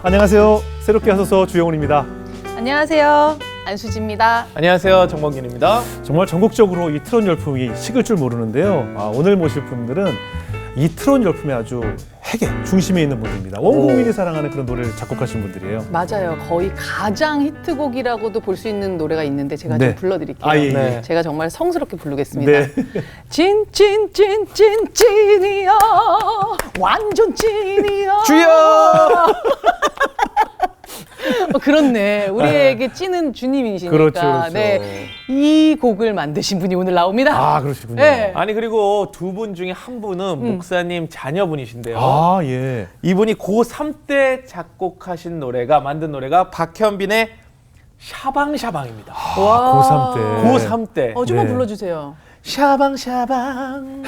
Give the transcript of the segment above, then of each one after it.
안녕하세요. 새롭게 하소서 주영훈입니다. 안녕하세요. 안수지입니다. 안녕하세요. 정범균입니다. 정말 전국적으로 이 트롯 열풍이 식을 줄 모르는데요. 오늘 모실 분들은 이 트롯 열풍의 아주 핵의 중심에 있는 분들입니다. 온 국민이 사랑하는 그런 노래를 작곡하신 분들이에요. 맞아요. 거의 가장 히트곡이라고도 볼 수 있는 노래가 있는데 제가 좀 불러드릴게요. 예. 네. 제가 정말 성스럽게 부르겠습니다. 네. 찐이야 완전 찐이야 주여! 그렇네. 우리에게 찐은 주님이시니까. 그렇죠. 네. 이 곡을 만드신 분이 오늘 나옵니다. 그러시군요. 네. 아니 그리고 두 분 중에 한 분은 목사님 자녀분이신데요. 예. 이분이 고3 때 작곡하신 노래가 만든 노래가 박현빈의 샤방샤방입니다. 와. 고3 때. 고3 때. 좀만 네. 불러주세요. 샤방샤방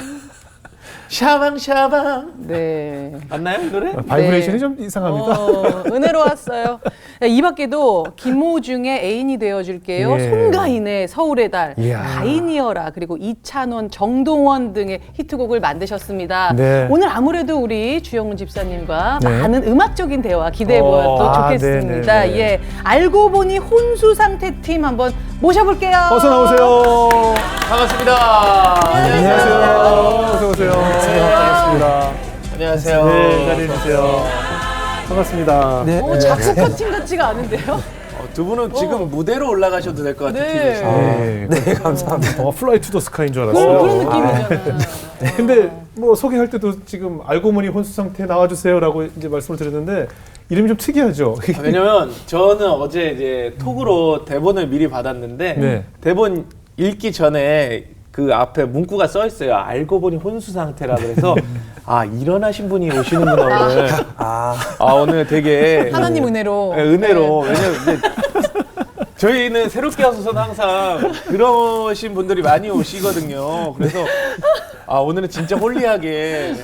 샤방샤방 네. 맞나요 이 노래? 바이브레이션이 네. 좀 이상합니다. 은혜로웠어요. 이 밖에도 김호중의 애인이 되어줄게요. 예. 손가인의 서울의 달, 이야. 가인이어라, 그리고 이찬원, 정동원 등의 히트곡을 만드셨습니다. 네. 오늘 아무래도 우리 주영훈 집사님과 네. 많은 음악적인 대화 기대해봐도 좋겠습니다. 네네네. 예, 알고 보니 혼수 상태 팀 한번 모셔볼게요. 어서 나오세요. 반갑습니다. 안녕하세요. 어서 오세요. 반갑습니다. 안녕하세요. 네, 자리해 주세요. 반갑습니다. 오, 작곡가팀 같지가 않은데요? 두 분은 지금 무대로 올라가셔도 될 것 같은 네. 팀이시죠. 네, 감사합니다. 플라이 투 더 스카이인 줄 알았어요. 그런 느낌이잖아요. 근데 뭐 소개할 때도 지금 알고 보니 혼수 상태 나와주세요라고 이제 말씀을 드렸는데 이름이 좀 특이하죠. 왜냐면 저는 어제 이제 톡으로 대본을 미리 받았는데 네. 대본 읽기 전에 그 앞에 문구가 써 있어요. 알고 보니 혼수 상태라 그래서 일어나신 분이 오시는구나 오늘. 오늘 되게 하나님 은혜로. 네, 은혜로. 왜냐면 이제 저희는 새롭게 하소서는 항상 그러신 분들이 많이 오시거든요. 그래서 오늘은 진짜 홀리하게.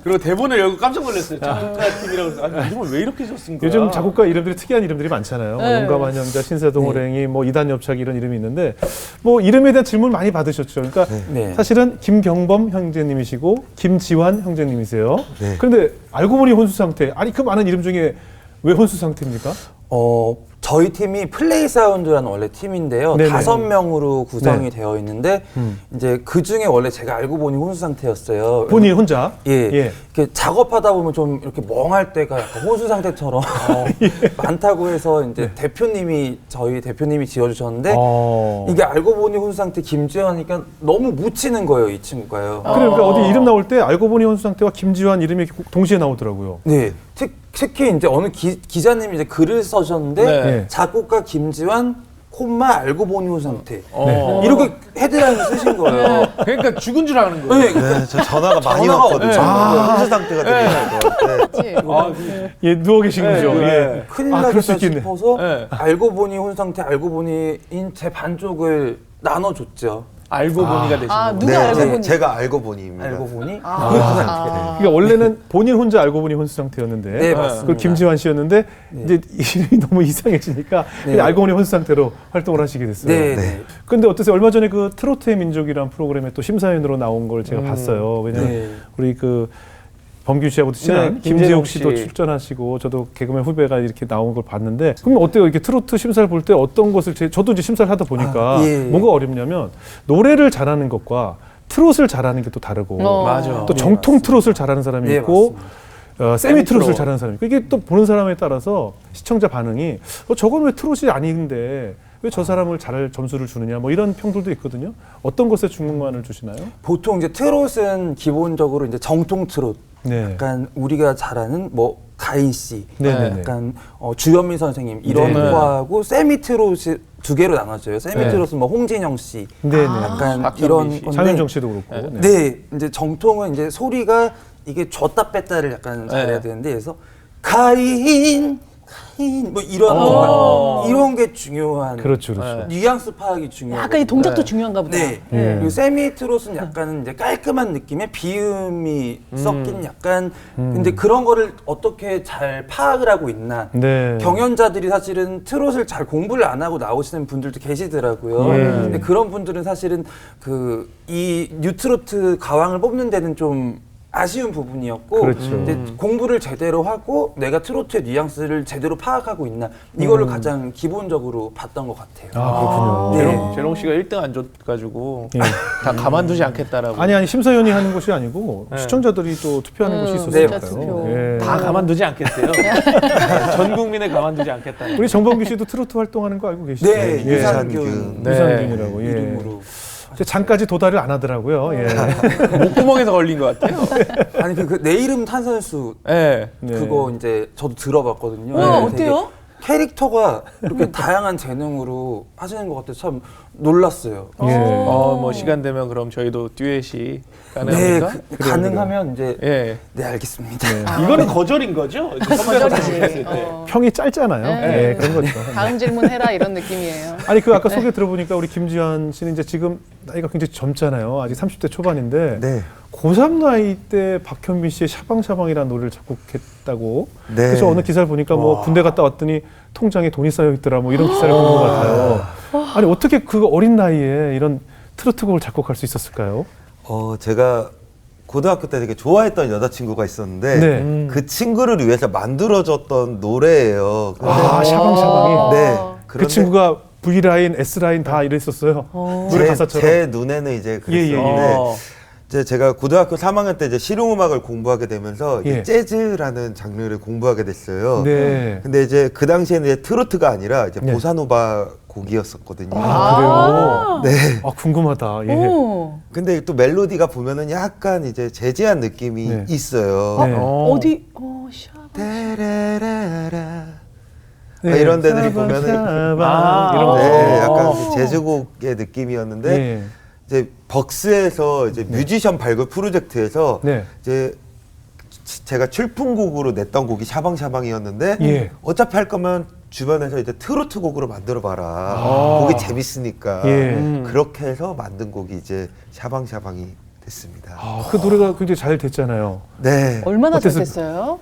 그리고 대본을 열고 깜짝 놀랐어요. 작곡가팀이라고 해서 이름을 왜 이렇게 썼은 거야? 요즘 작곡가 이름들이 특이한 이름들이 많잖아요. 네. 용감한 형자, 신세동 호랭이, 뭐 이단엽차기 이런 이름이 있는데 뭐 이름에 대한 질문 많이 받으셨죠. 그러니까 사실은 김경범 형제님이시고 김지환 형제님이세요. 네. 그런데 알고 보니 혼수 상태. 아니 그 많은 이름 중에 왜 혼수 상태입니까? 저희 팀이 플레이 사운드라는 원래 팀인데요. 네네. 5명으로 구성이 네. 되어 있는데 이제 그 중에 원래 제가 알고 보니 혼수 상태였어요. 본인 혼자? 예. 이렇게 작업하다 보면 좀 이렇게 멍할 때가 약간 혼수 상태처럼 많다고 해서 이제 저희 대표님이 지어주셨는데 이게 알고 보니 혼수 상태 김지환이니까 너무 묻히는 거예요, 이 친구가요. 그러니까 어디 이름 나올 때 알고 보니 혼수 상태와 김지환 이름이 동시에 나오더라고요. 네. 특히 이제 어느 기자님이 이제 글을 써주셨는데 네. 작곡가 김지환 콤마 알고 보니 혼수 상태 이렇게 이렇게 헤드라인을 쓰신 거예요. 그러니까 죽은 줄 아는 거예요. 네. 저 전화가 많이 왔거든요. 혼수 상태가 되게 예, 누워 계신 거죠. 네. 예. 큰일 그럴 수 나겠다 있겠네. 싶어서 네. 알고 보니 혼수 상태 알고 보니인 제 반쪽을 나눠줬죠. 알고 보니가 되신 거예요. 누가 알고 보니? 제가 알고 보니입니다. 알고 보니 그러니까 원래는 본인 혼자 알고 보니 혼수 상태였는데 네, 맞습니다. 그 김지환 씨였는데 이제 이름이 너무 이상해지니까 그냥 알고 보니 혼수 상태로 활동을 하시게 됐어요. 네. 근데 어떠세요? 얼마 전에 그 트로트의 민족이라는 프로그램에 또 심사위원으로 나온 걸 제가 봤어요. 왜냐면 네. 우리 그 범규 씨하고도 친한 네, 김재욱 김재욱 씨도 씨. 출전하시고 저도 개그맨 후배가 이렇게 나온 걸 봤는데 그럼 어때요? 이렇게 트로트 심사를 볼 때 어떤 것을 저도 이제 심사를 하다 보니까 예. 뭐가 어렵냐면 노래를 잘하는 것과 트롯을 잘하는 게 또 다르고 맞아. 또 정통 트롯을 잘하는 사람이 네, 있고 세미 트롯을 트롯. 잘하는 사람이 있고 이게 또 보는 사람에 따라서 시청자 반응이 저건 왜 트롯이 아닌데 왜 저 사람을 잘 점수를 주느냐 뭐 이런 평들도 있거든요. 어떤 것에 중간을 주시나요? 보통 이제 트롯은 기본적으로 이제 정통 트롯 네. 약간 우리가 잘 아는 뭐 가인 씨, 네네네. 약간 주현미 선생님 이런 네네. 거하고 세미 트롯이 두 개로 나눠져요. 세미 네. 트롯은 뭐 홍진영 씨, 네네. 약간 박현미 이런 씨. 건데, 장윤정 씨도 그렇고. 네. 네, 이제 정통은 이제 소리가 이게 줬다 뺐다를 약간 잘해야 되는데 그래서 가인 뭐 이런 게 중요한. 그렇죠. 뉘앙스 파악이 중요해요. 약간 이 동작도 중요한가 보다. 네. 예. 그리고 세미 트롯은 약간은 이제 깔끔한 느낌의 비음이 섞인 약간 근데 그런 거를 어떻게 잘 파악을 하고 있나. 네. 경연자들이 사실은 트롯을 잘 공부를 안 하고 나오시는 분들도 계시더라고요. 예. 근데 그런 분들은 사실은 그 이 뉴트로트 가왕을 뽑는 데는 좀 아쉬운 부분이었고 그렇죠. 이제 공부를 제대로 하고 내가 트로트의 뉘앙스를 제대로 파악하고 있나 이거를 가장 기본적으로 봤던 것 같아요. 아, 그렇군요. 네. 재롱 씨가 1등 안 줘가지고 예. 다 가만두지 않겠다라고. 아니 심사위원이 하는 것이 아니고 네. 시청자들이 또 투표하는 것이 네, 있었으니까요. 투표. 예. 다 가만두지 않겠어요. 전 국민을 가만두지 않겠다. 우리 정범규 씨도 트로트 활동하는 거 알고 계시죠? 네, 예. 유산균 네. 유산균이라고. 예. 이름으로. 이제 장까지 도달을 안 하더라고요. 예. 목구멍에서 걸린 것 같아요. 아니 내 이름 탄산수 네. 네. 그거 이제 저도 들어봤거든요. 와, 되게 어때요? 캐릭터가 이렇게 다양한 재능으로 하시는 것 같아서 참 놀랐어요. 예. 뭐 시간 되면 그럼 저희도 듀엣이 가능합니까? 네, 가능하면 이제 예. 네 알겠습니다. 이거는 거절인 거죠? 선배가 거절이지. 생각했을 때. 평이 짧잖아요. 네. 예, 그런 거죠. 다음 질문 해라 이런 느낌이에요. 아니 그 아까 소개 들어보니까 우리 김지현 씨는 이제 지금 나이가 굉장히 젊잖아요. 아직 30대 초반인데 네. 고3 나이 때 박현빈 씨의 샤방샤방이라는 노래를 작곡했다고. 네. 그래서 어느 기사를 보니까 뭐 군대 갔다 왔더니 통장에 돈이 쌓여 있더라 뭐 이런 기사를 본 것 같아요. 아니 어떻게 그 어린 나이에 이런 트로트곡을 작곡할 수 있었을까요? 제가 고등학교 때 되게 좋아했던 여자친구가 있었는데 네. 그 친구를 위해서 만들어졌던 노래예요. 근데 아 샤방샤방이. 네. 그 친구가 V 라인, S 라인 다 이랬었어요. 노래 가사처럼. 제 눈에는 이제 예, 예, 예. 그랬었는데 이제 제가 고등학교 3학년 때 이제 실용음악을 공부하게 되면서 이제 예. 재즈라는 장르를 공부하게 됐어요. 네. 근데 이제 그 당시에는 이제 트로트가 아니라 이제 네. 보사노바 곡이었었거든요. 아, 그래요? 네. 아 궁금하다. 예. 오. 근데 또 멜로디가 보면은 약간 이제 재즈한 느낌이 네. 있어요. 네. 어디? 샤. 따라라라. 네. 이런 데들이 샤방, 보면은 샤방 이런 거. 네, 약간 그 재즈곡의 느낌이었는데 네. 이제 벅스에서 이제 뮤지션 발굴 프로젝트에서 네. 이제 제가 출품곡으로 냈던 곡이 샤방샤방이었는데 예. 어차피 할 거면 주변에서 이제 트로트 곡으로 만들어 봐라. 곡이 재밌으니까. 예. 그렇게 해서 만든 곡이 이제 샤방샤방이 됐습니다. 아, 그 노래가 굉장히 잘 됐잖아요. 네. 얼마나 잘 어땠어요? 됐어요?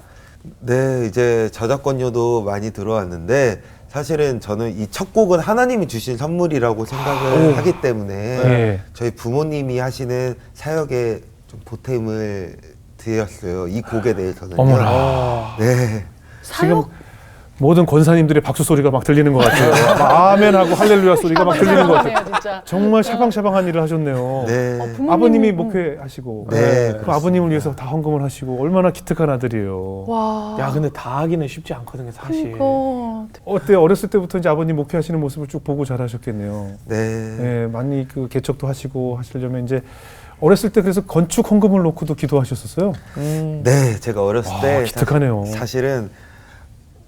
네, 이제 저작권료도 많이 들어왔는데 사실은 저는 이 첫 곡은 하나님이 주신 선물이라고 생각을 하기 때문에 네. 저희 부모님이 하시는 사역에 좀 보탬을 드렸어요. 이 곡에 대해서는. 어머나. 네. 지금 모든 권사님들의 박수 소리가 막 들리는 것 같아요. 막 아멘하고 할렐루야 소리가 막 들리는 것 같아요. 진짜. 정말 샤방샤방한 일을 하셨네요. 네. 아버님이 목회하시고, 네, 그 아버님을 위해서 다 헌금을 하시고 얼마나 기특한 아들이에요. 와. 야, 근데 다 하기는 쉽지 않거든요, 사실. 그러니까. 어때요? 어렸을 때부터 이제 아버님 목회하시는 모습을 쭉 보고 자라셨겠네요. 네. 네, 많이 그 개척도 하시고 하시려면 이제 어렸을 때 그래서 건축 헌금을 놓고도 기도하셨었어요. 네, 제가 어렸을 때 기특하네요. 사실은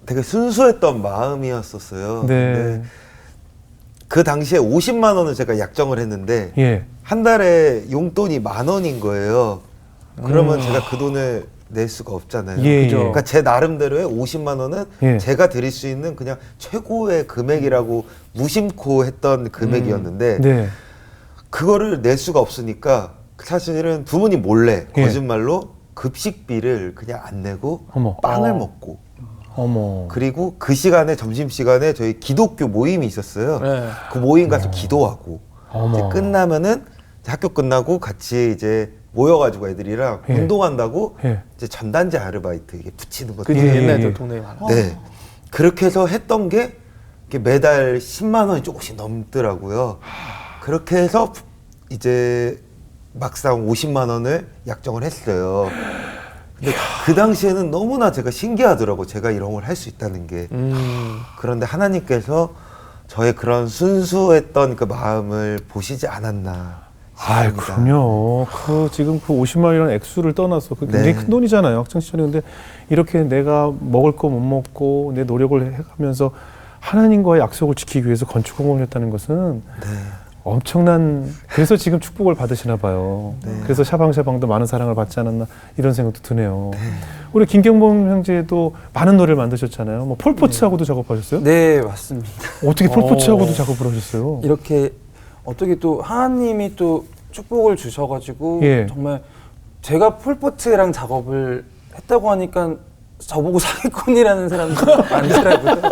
되게 순수했던 마음이었었어요. 네. 근데 그 당시에 50만 원을 제가 약정을 했는데 예. 한 달에 용돈이 10,000원인 거예요. 그러면 제가 그 돈을 낼 수가 없잖아요. 예, 그죠? 예. 그러니까 제 나름대로의 50만 원은 예. 제가 드릴 수 있는 그냥 최고의 금액이라고 무심코 했던 금액이었는데 네. 그거를 낼 수가 없으니까 사실은 부모님 몰래 예. 거짓말로 급식비를 그냥 안 내고 어머. 빵을 먹고 어머. 그리고 그 시간에 점심시간에 저희 기독교 모임이 있었어요. 네. 그 모임 가서 기도하고 어머. 이제 끝나면은 이제 학교 끝나고 같이 이제 모여가지고 애들이랑 예. 운동한다고 예. 이제 전단지 아르바이트 이게 붙이는 거죠. 그지 예, 옛날에 예. 저 동네에 많아. 네. 그렇게 해서 했던 게 이게 매달 10만 원이 조금씩 넘더라고요. 그렇게 해서 이제 막상 50만 원을 약정을 했어요. 근데 그 당시에는 너무나 제가 신기하더라고. 제가 이런 걸 할 수 있다는 게. 그런데 하나님께서 저의 그런 순수했던 그 마음을 보시지 않았나 아, 싶습니다. 그럼요. 그 지금 그 50만 원이라는 액수를 떠나서 그 굉장히 네. 큰 돈이잖아요. 학창 시절에. 근데 이렇게 내가 먹을 거 못 먹고 내 노력을 해가면서 하나님과의 약속을 지키기 위해서 건축 공헌을 했다는 것은 네. 엄청난, 그래서 지금 축복을 받으시나 봐요. 그래서 샤방샤방도 많은 사랑을 받지 않았나 이런 생각도 드네요. 우리 김경범 형제도 많은 노래를 만드셨잖아요. 뭐 폴포츠하고도 작업하셨어요? 네, 맞습니다. 어떻게 폴포츠하고도 작업을 하셨어요? 이렇게 어떻게 또 하나님이 또 축복을 주셔가지고 예. 정말 제가 폴포트랑 작업을 했다고 하니까 저보고 사기꾼이라는 사람들이 많더라고요.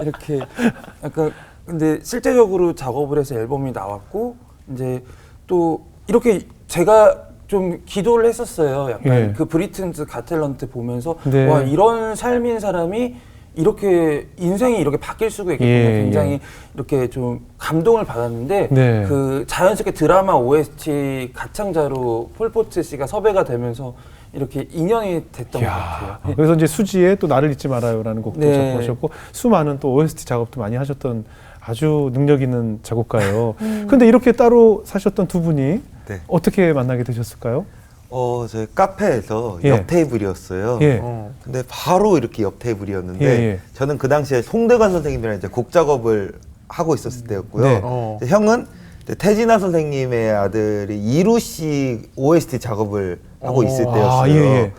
이렇게 약간 근데 실제적으로 작업을 해서 앨범이 나왔고 이제 또 이렇게 제가 좀 기도를 했었어요. 약간 예. 그 브리튼즈 가텔런트 보면서 네. 와 이런 삶인 사람이 이렇게 인생이 이렇게 바뀔 수가 있겠구나. 예, 굉장히 예. 이렇게 좀 감동을 받았는데 네. 그 자연스럽게 드라마 OST 가창자로 폴포트 씨가 섭외가 되면서 이렇게 인연이 됐던 것 같아요. 그래서 이제 수지에 또 나를 잊지 말아요라는 곡도 네. 작곡하셨고 수많은 또 OST 작업도 많이 하셨던 아주 능력 있는 작곡가예요. 근데 이렇게 따로 사셨던 두 분이 네. 어떻게 만나게 되셨을까요? 저희 카페에서 예. 옆 테이블이었어요. 예. 근데 바로 이렇게 옆 테이블이었는데 예, 예. 저는 그 당시에 송대관 선생님이랑 이제 곡 작업을 하고 있었을 때였고요. 네. 이제 형은 이제 태진아 선생님의 아들이 이루 씨 OST 작업을 하고 있을 때였어요. 아, 예, 예.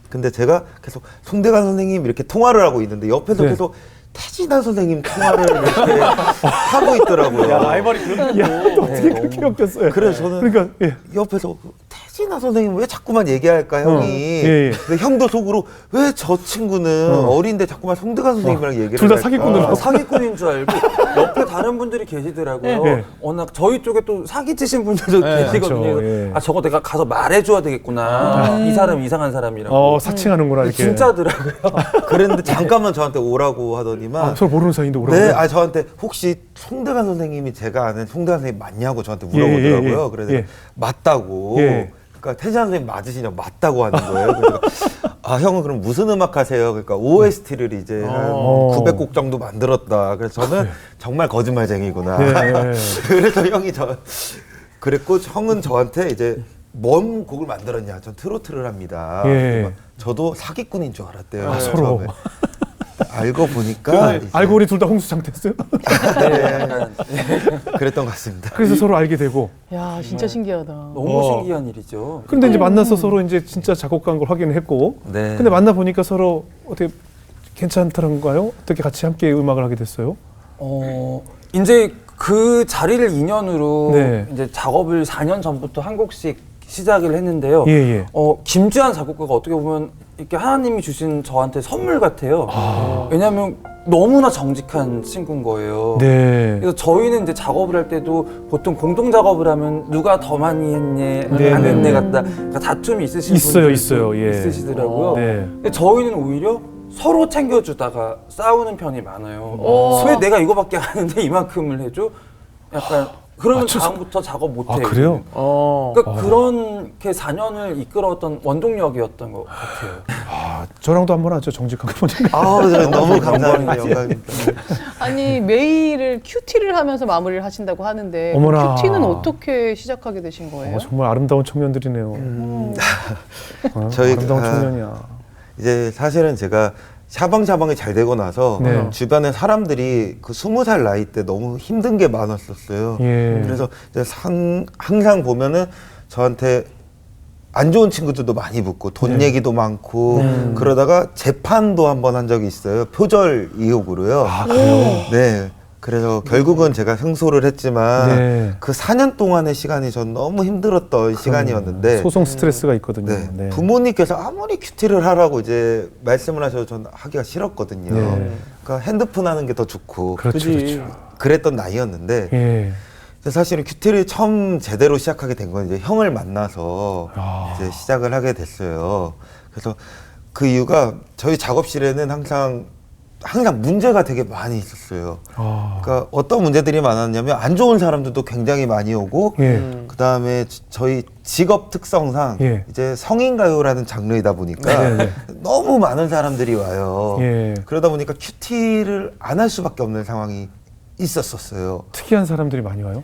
근데 제가 계속 송대관 선생님 이렇게 통화를 하고 있는데 옆에서 네. 계속 태진아 선생님 통화를 이렇게 하고 있더라고요. 야, 라이벌이 그렇게 어떻게 그렇게 엮였어요? 그래서 저는 그러니까 예. 옆에서 태진아 선생님 왜 자꾸만 얘기할까 형이. 예, 예. 근데 형도 속으로 왜 저 친구는 어린데 자꾸만 송대관 선생님이랑 얘기를 둘 다 할까? 사기꾼으로. 사기꾼인 줄 알고 옆에 다른 분들이 계시더라고요. 네. 워낙 저희 쪽에 또 사기 치신 분들도 네, 계시거든요. 그렇죠. 예. 아 저거 내가 가서 말해줘야 되겠구나. 이 사람 이상한 사람이라고. 사칭하는구나 이렇게. 진짜더라고요. 그랬는데 잠깐만 저한테 오라고 하더니만 서로 모르는 사이인데 오라고. 네, 저한테 혹시 송대관 선생님이 제가 아는 송대관 선생님 맞냐고 저한테 물어보더라고요. 예, 예, 예. 그래서 예. 맞다고. 예. 그러니까 태진 선생님 맞으시냐 맞다고 하는 거예요. 그래서 형은 그럼 무슨 음악 하세요? 그러니까 OST를 이제 한 900곡 정도 만들었다. 그래서 저는 정말 거짓말쟁이구나. 네. 그래서 형이 그랬고 형은 저한테 이제 뭔 곡을 만들었냐? 전 트로트를 합니다. 예. 그래서 저도 사기꾼인 줄 알았대요. 아, 서로. 처음에. 알고 보니까 이제 알고 보니 둘 다 홍수 상태였어요. 그랬던 것 같습니다. 그래서 서로 알게 되고. 야, 진짜 신기하다. 너무 신기한 일이죠. 근데 이제 만나서 서로 이제 진짜 작곡가인 걸 확인했고. 네. 근데 만나 보니까 서로 어떻게 괜찮더란가요? 어떻게 같이 함께 음악을 하게 됐어요? 이제 그 자리를 인연으로 네. 이제 작업을 4년 전부터 한 곡씩 시작을 했는데요. 예, 예. 김주한 작곡가가 어떻게 보면 이렇게 하나님이 주신 저한테 선물 같아요. 왜냐하면 너무나 정직한 친구인 거예요. 네. 그래서 저희는 이제 작업을 할 때도 보통 공동 작업을 하면 누가 더 많이 했네, 네, 안 네, 했네 네. 같다. 그러니까 다툼이 있으신 있어요, 분들도 있어요. 예. 있으시더라고요. 네. 근데 저희는 오히려 서로 챙겨주다가 싸우는 편이 많아요. 오. 왜 내가 이거밖에 안 하는데 이만큼을 해줘? 약간 그러면 다음부터 작업 못해. 아, 그래요? 그러니까 그렇게 4년을 이끌어왔던 원동력이었던 것 같아요. 저랑도 한번 하죠. 정직한 거 보니까. 너무 감사합니다. 영광입니다. 아니, 메일을 큐티를 하면서 마무리를 하신다고 하는데 어머나. 큐티는 어떻게 시작하게 되신 거예요? 정말 아름다운 청년들이네요. 저희가- 아름다운 청년이야. 이제 사실은 제가 샤방샤방이 잘 되고 나서 네. 주변에 사람들이 그 20살 나이 때 너무 힘든 게 많았었어요. 예. 그래서 이제 항상 보면은 저한테 안 좋은 친구들도 많이 붙고 돈 네. 얘기도 많고 그러다가 재판도 한 번 한 적이 있어요. 표절 의혹으로요. 네. 그래서 결국은 제가 승소를 했지만 네. 그 4년 동안의 시간이 전 너무 힘들었던 시간이었는데 소송 스트레스가 있거든요. 네. 네. 부모님께서 아무리 큐티를 하라고 이제 말씀을 하셔도 저는 하기가 싫었거든요. 네. 그러니까 핸드폰 하는 게 더 좋고 그렇죠, 그치. 그렇죠. 그랬던 나이였는데 예. 근데 사실은 큐티를 처음 제대로 시작하게 된 건 이제 형을 만나서 이제 시작을 하게 됐어요. 그래서 그 이유가 저희 작업실에는 항상 문제가 되게 많이 있었어요. 그러니까 어떤 문제들이 많았냐면 안 좋은 사람들도 굉장히 많이 오고 예. 그 다음에 저희 직업 특성상 예. 이제 성인가요라는 장르이다 보니까 네, 네. 너무 많은 사람들이 와요. 예. 그러다 보니까 큐티를 안 할 수밖에 없는 상황이 있었어요. 특이한 사람들이 많이 와요.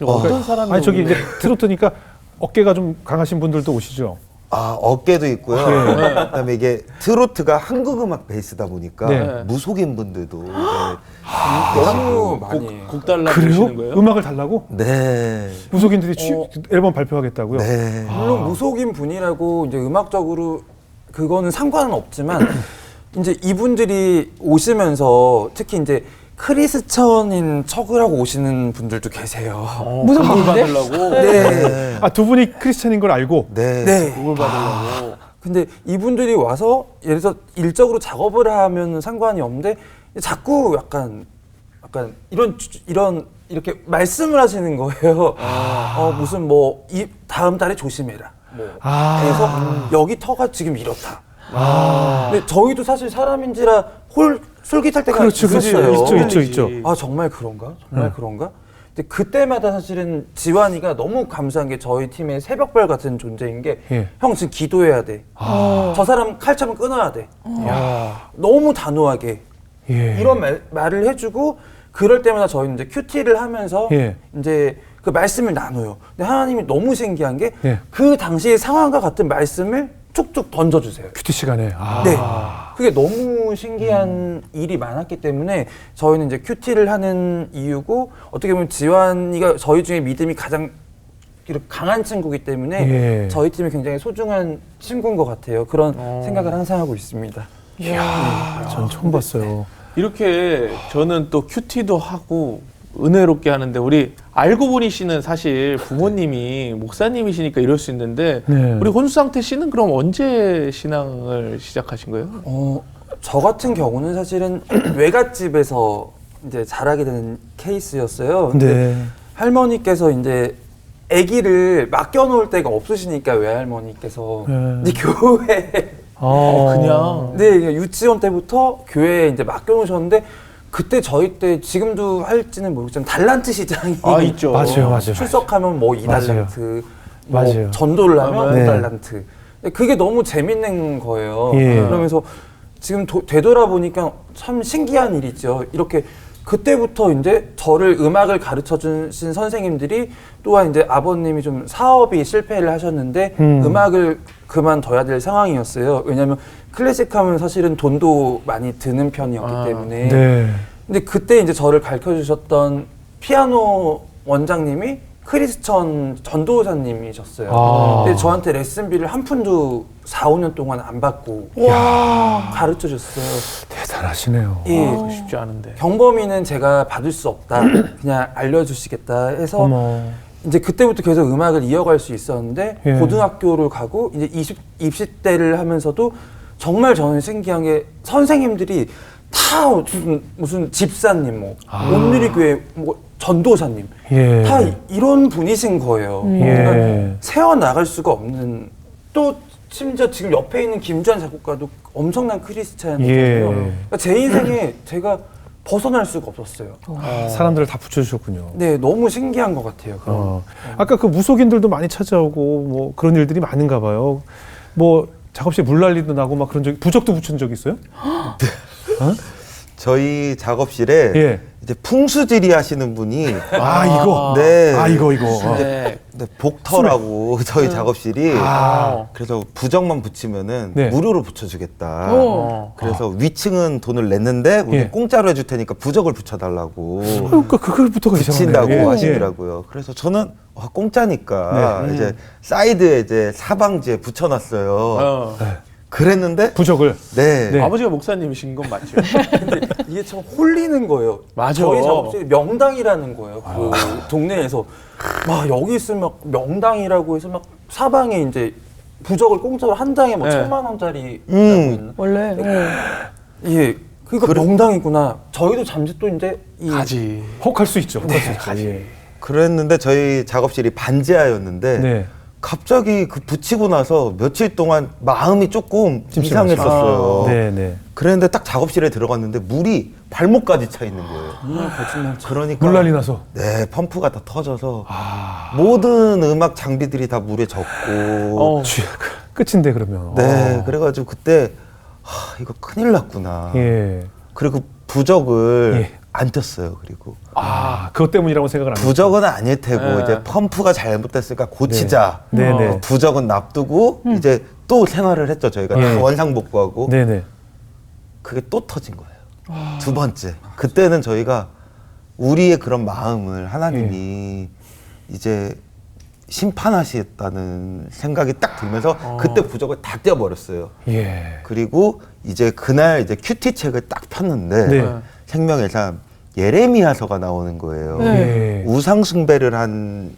어떤 사람이 아니 저기 이제 트로트니까 어깨가 좀 강하신 분들도 오시죠. 어깨도 있고요. 그다음에 이게 트로트가 한국 음악 베이스다 보니까 네. 무속인 분들도 너무 많이. 곡 달라고 그래요? 하시는 거예요? 음악을 달라고? 네. 무속인들이 앨범 발표하겠다고요? 네. 물론 무속인 분이라고 이제 음악적으로 그거는 상관은 없지만 이제 이분들이 오시면서 특히 이제 크리스천인 척을 하고 오시는 분들도 계세요. 무슨 곡을 말인데? 받으려고? 네. 두 분이 크리스찬인 걸 알고? 네. 네. 곡을 받으려고? 근데 이분들이 와서 예를 들어서 일적으로 작업을 하면 상관이 없는데 자꾸 약간 이런 이렇게 말씀을 하시는 거예요. 무슨 뭐 이 다음 달에 조심해라. 뭐 아. 해서 여기 터가 지금 이렇다. 아. 근데 저희도 사실 사람인지라 솔깃할 때가 그렇죠, 그렇죠. 있어요. 있죠. 아 정말 그런가? 정말 그런가? 근데 그때마다 사실은 지환이가 너무 감사한 게 저희 팀의 새벽별 같은 존재인 게 형 예. 지금 기도해야 돼. 저 사람 칼처럼 끊어야 돼. 너무 단호하게 예. 이런 말을 해주고 그럴 때마다 저희는 이제 큐티를 하면서 예. 이제 그 말씀을 나눠요. 근데 하나님이 너무 신기한 게 그 예. 당시의 상황과 같은 말씀을 툭툭 던져주세요. 큐티 시간에. 아. 네. 그게 너무 신기한 일이 많았기 때문에 저희는 이제 큐티를 하는 이유고 어떻게 보면 지환이가 저희 중에 믿음이 가장 이렇게 강한 친구이기 때문에 예. 저희 팀이 굉장히 소중한 친구인 것 같아요. 그런 생각을 항상 하고 있습니다. 이야, 전 처음 봤어요. 이렇게 저는 또 큐티도 하고 은혜롭게 하는데 우리 알고 보니 씨는 사실 부모님이 목사님이시니까 이럴 수 있는데 네. 우리 혼수상태 씨는 그럼 언제 신앙을 시작하신 거예요? 저 같은 경우는 사실은 외갓집에서 이제 자라게 된 케이스였어요. 근데 네. 할머니께서 이제 아기를 맡겨놓을 데가 없으시니까 외할머니께서 이제 교회에 그냥 네 유치원 때부터 교회에 이제 맡겨놓으셨는데 그때 저희 때 지금도 할지는 모르겠지만 달란트 시장이 있죠. 맞아요. 출석하면 뭐 2달란트, 뭐 맞아요. 전도를 하면 네. 5달란트. 그게 너무 재밌는 거예요. 예. 그러면서 지금 되돌아보니까 참 신기한 일이죠. 이렇게 그때부터 이제 저를 음악을 가르쳐 주신 선생님들이 또한 이제 아버님이 좀 사업이 실패를 하셨는데 음악을 그만둬야 될 상황이었어요. 왜냐하면 클래식 하면 사실은 돈도 많이 드는 편이었기 때문에. 네. 근데 그때 이제 저를 가르쳐 주셨던 피아노 원장님이 크리스천 전도사님이셨어요. 아. 근데 저한테 레슨비를 한 푼도 4, 5년 동안 안 받고 가르쳐 줬어요. 대단하시네요. 예. 쉽지 않은데. 경범이는 제가 받을 수 없다. 그냥 알려주시겠다 해서 어머. 이제 그때부터 계속 음악을 이어갈 수 있었는데 예. 고등학교를 가고 이제 입시 때를 하면서도 정말 저는 신기한 게 선생님들이 다 무슨 집사님 뭐 온누리교회 뭐 전도사님 예. 다 이런 분이신 거예요. 그러니까 예. 세워 나갈 수가 없는 또 심지어 지금 옆에 있는 김주환 작곡가도 엄청난 크리스찬이잖아요. 예. 그러니까 제 인생에 제가 벗어날 수가 없었어요. 사람들을 다 붙여주셨군요. 네, 너무 신기한 것 같아요. 그럼. 아까 그 무속인들도 많이 찾아오고 뭐 그런 일들이 많은가 봐요. 뭐 작업실에 물난리도 나고 막 그런 적, 부적도 붙인 적 있어요? 저희 작업실에 예. 이제 풍수지리 하시는 분이 아 이거. 네. 아 이거. 네. 네, 복터라고 저희 작업실이 아. 그래서 부적만 붙이면은 네. 무료로 붙여주겠다. 오. 그래서 위층은 돈을 냈는데 우리 예. 공짜로 해줄 테니까 부적을 붙여달라고 그러니까 그걸부터가 붙인다고 이상하네. 예. 하시더라고요. 그래서 저는 공짜니까 네. 이제 사이드에 이제 사방지에 붙여놨어요. 그랬는데 부적을. 네. 네. 아버지가 목사님이신 건 맞죠? 근데 이게 참 홀리는 거예요. 맞아. 저희 작업실이 명당이라는 거예요. 그 동네에서 막 여기 있으면 막 명당이라고 해서 막 사방에 이제 부적을 공짜로 한 장에 뭐 네. 1,000만 원짜리 라고 있는. 원래 예, 그러니까 명당이구나. 저희도 잠시 또 이제 이 가지. 혹할 수 있죠. 혹할 수 있죠. 예. 그랬는데 저희 작업실이 반지하였는데 네. 갑자기 그 붙이고 나서 며칠 동안 마음이 조금 이상했었어요. 네. 그랬는데 딱 작업실에 들어갔는데 물이 발목까지 차 있는 거예요. 거짓말. 그러니까 물난리 나서. 네, 펌프가 다 터져서 모든 음악 장비들이 다 물에 젖고 끝인데 그러면. 네, 그래가지고 그때 이거 큰일 났구나. 예. 그리고 부적을 예. 안 떴어요. 그리고 그것 때문이라고 생각을 안 했어요. 부적은 아닐 테고 네. 이제 펌프가 잘못됐으니까 고치자. 네네. 부적은 납두고 이제 또 생활을 했죠. 저희가 예. 다 원상복구하고 네네. 그게 또 터진 거예요. 두 번째. 그때는 저희가 우리의 그런 마음을 하나님이 이제 심판하시겠다는 생각이 딱 들면서 그때 부적을 다 떼어버렸어요. 예. 그리고 이제 그날 이제 큐티 책을 딱 폈는데 네. 생명의상 예레미야서가 나오는 거예요. 네. 우상 숭배를 한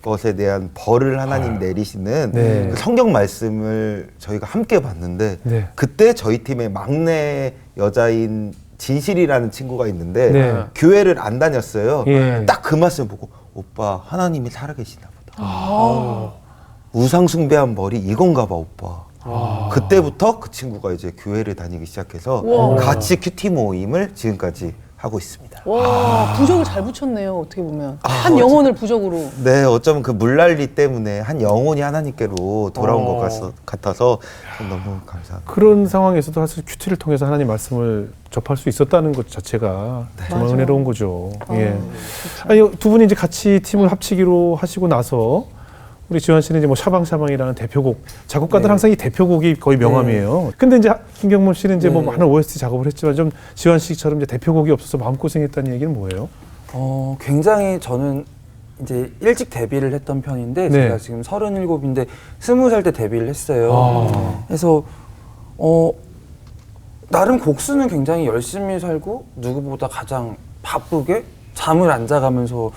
것에 대한 벌을 하나님 내리시는 네. 그 성경 말씀을 저희가 함께 봤는데 네. 그때 저희 팀의 막내 여자인 진실이라는 친구가 있는데 네. 교회를 안 다녔어요. 예. 딱 그 말씀 보고 오빠 하나님이 살아계시나 보다. 우상숭배한 벌이 이건가 봐 오빠. 그때부터 그 친구가 이제 교회를 다니기 시작해서 우와. 같이 큐티 모임을 지금까지 하고 있습니다. 와, 부적을 잘 붙였네요. 어떻게 보면 아, 한 영혼을 부적으로. 네, 어쩌면 그 물난리 때문에 한 영혼이 하나님께로 돌아온 것 같아서 너무 감사합니다. 그런 상황에서도 사실 큐티를 통해서 하나님 말씀을 접할 수 있었다는 것 자체가 정말 맞아. 은혜로운 거죠. 예. 아니, 두 분이 이제 같이 팀을 합치기로 하시고 나서 우리 지환 씨는 이제 뭐 샤방샤방이라는 대표곡, 작곡가들 네. 항상 이 대표곡이 거의 명함이에요. 근데 이제 김경문 씨는 이제 뭐 네. 많은 OST 작업을 했지만 좀 지환 씨처럼 이제 대표곡이 없어서 마음고생했다는 얘기는 뭐예요? 굉장히 저는 이제 일찍 데뷔를 했던 편인데 네. 제가 지금 37인데 20살 때 데뷔를 했어요. 아. 그래서 나름 곡수는 굉장히 열심히 살고 누구보다 가장 바쁘게 잠을 안 자가면서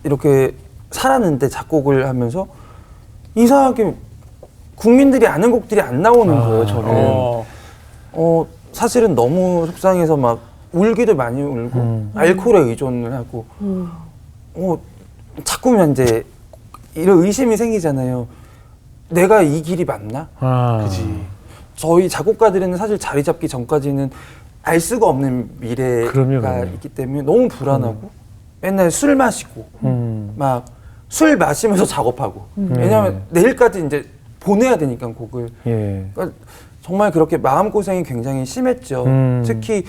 이렇게 살았는데 작곡을 하면서 이상하게 국민들이 아는 곡들이 안 나오는 거예요. 저는 사실은 너무 속상해서 막 울기도 많이 울고 알코올에 의존을 하고 자꾸만 이제 이런 의심이 생기잖아요. 내가 이 길이 맞나? 그지. 저희 작곡가들은 사실 자리 잡기 전까지는 알 수가 없는 미래가 그럼요. 있기 때문에 너무 불안하고 맨날 술 마시고 막 술 마시면서 작업하고 왜냐하면 내일까지 이제 보내야 되니까 곡을 예. 그러니까 정말 그렇게 마음고생이 굉장히 심했죠. 특히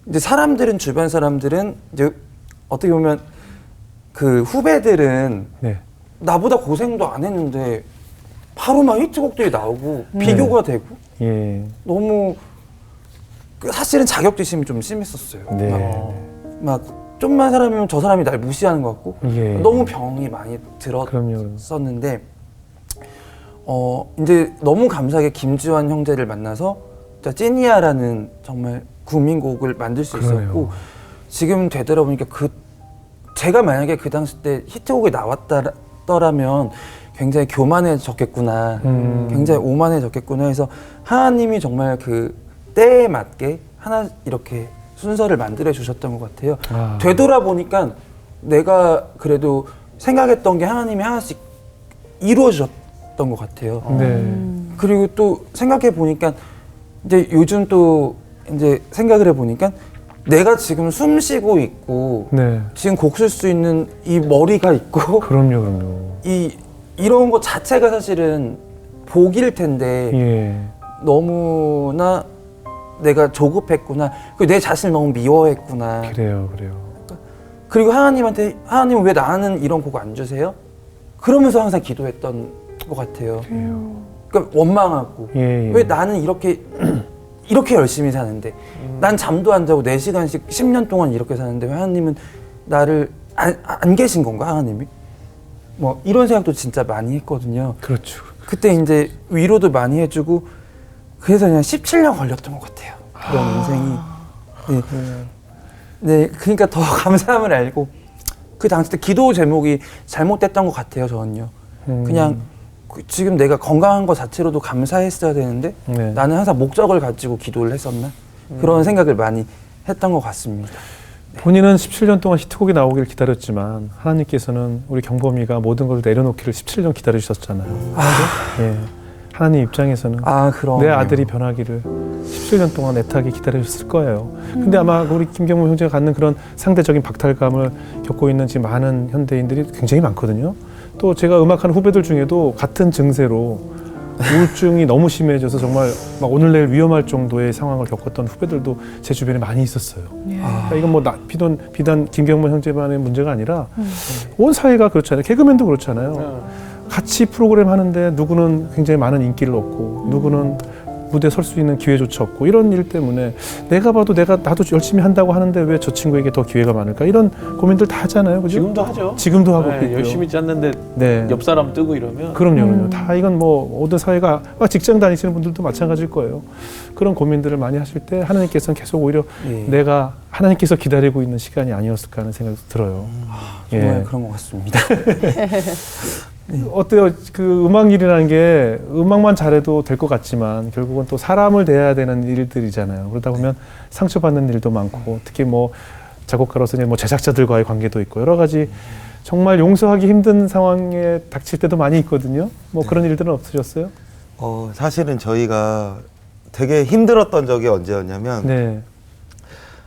이제 사람들은 주변 사람들은 이제 어떻게 보면 그 후배들은 네. 나보다 고생도 안 했는데 바로 막 히트곡들이 나오고 비교가 되고 예. 너무 사실은 자격지심이 좀 심했었어요. 네. 막 좀만 사람이면 저 사람이 날 무시하는 것 같고 예. 너무 병이 많이 그럼요. 들었었는데 이제 너무 감사하게 김지환 형제를 만나서 찐이야라는 정말 국민곡을 만들 수 그러네요. 있었고 지금 되돌아보니까 제가 만약에 그 당시 때 히트곡이 나왔더라면 굉장히 교만해졌겠구나, 굉장히 오만해졌겠구나 해서 하나님이 정말 그 때에 맞게 하나 이렇게 순서를 만들어 주셨던 것 같아요. 되돌아보니까 내가 그래도 생각했던 게 하나님이 하나씩 이루어 주셨던 것 같아요. 네. 그리고 또 생각해 보니까 이제 요즘 또 이제 생각을 해 보니까 내가 지금 숨 쉬고 있고 네. 지금 곡 쓸 수 있는 이 머리가 있고 그럼요. 이런 것 자체가 사실은 복일 텐데 예. 너무나 내가 조급했구나. 그리고 내 자신을 너무 미워했구나. 그래요. 그리고 하나님한테 하나님 왜 나는 이런 곡 안 주세요? 그러면서 항상 기도했던 것 같아요. 그러니까 원망하고 예. 왜 나는 이렇게 열심히 사는데 난 잠도 안 자고 4시간씩 10년 동안 이렇게 사는데 왜 하나님은 나를 안 계신 건가 하나님이? 뭐 이런 생각도 진짜 많이 했거든요. 그렇죠. 그때 이제 위로도 많이 해주고 그래서 그냥 17년 걸렸던 것 같아요. 그런 인생이. 네, 그러니까 더 감사함을 알고 그 당시 때 기도 제목이 잘못됐던 것 같아요. 저는요. 그냥 지금 내가 건강한 것 자체로도 감사했어야 되는데 네. 나는 항상 목적을 가지고 기도를 했었나? 그런 생각을 많이 했던 것 같습니다. 본인은 17년 동안 히트곡이 나오길 기다렸지만 하나님께서는 우리 경범이가 모든 걸 내려놓기를 17년 기다리셨잖아요. 예. 하나님 입장에서는 그럼 내 아들이 변하기를 17년 동안 애타게 기다리셨을 거예요. 근데 아마 우리 김경문 형제가 갖는 그런 상대적인 박탈감을 겪고 있는 지금 많은 현대인들이 굉장히 많거든요. 또 제가 음악하는 후배들 중에도 같은 증세로 우울증이 너무 심해져서 정말 막 오늘 내일 위험할 정도의 상황을 겪었던 후배들도 제 주변에 많이 있었어요. 그러니까 이건 뭐 비단 김경문 형제만의 문제가 아니라 온 사회가 그렇잖아요. 개그맨도 그렇잖아요. 같이 프로그램 하는데 누구는 굉장히 많은 인기를 얻고 누구는 무대에 설 수 있는 기회조차 없고 이런 일 때문에 내가 봐도 나도 열심히 한다고 하는데 왜 저 친구에게 더 기회가 많을까 이런 고민들 다 하잖아요. 그죠? 지금도 하죠. 지금도 하고 네, 있고요. 열심히 짰는데 네. 옆 사람 뜨고 이러면 그럼요. 다 이건 뭐 모든 사회가 직장 다니시는 분들도 마찬가지일 거예요. 그런 고민들을 많이 하실 때 하나님께서는 계속 오히려 내가 하나님께서 기다리고 있는 시간이 아니었을까 하는 생각도 들어요. 정말 그런 것 같습니다. 어때요? 그 음악 일이라는 게 음악만 잘해도 될 것 같지만 결국은 또 사람을 대해야 되는 일들이잖아요. 그러다 보면 상처받는 일도 많고 특히 뭐 작곡가로서 뭐 제작자들과의 관계도 있고 여러 가지 정말 용서하기 힘든 상황에 닥칠 때도 많이 있거든요. 뭐 그런 일들은 없으셨어요? 사실은 저희가 되게 힘들었던 적이 언제였냐면 네.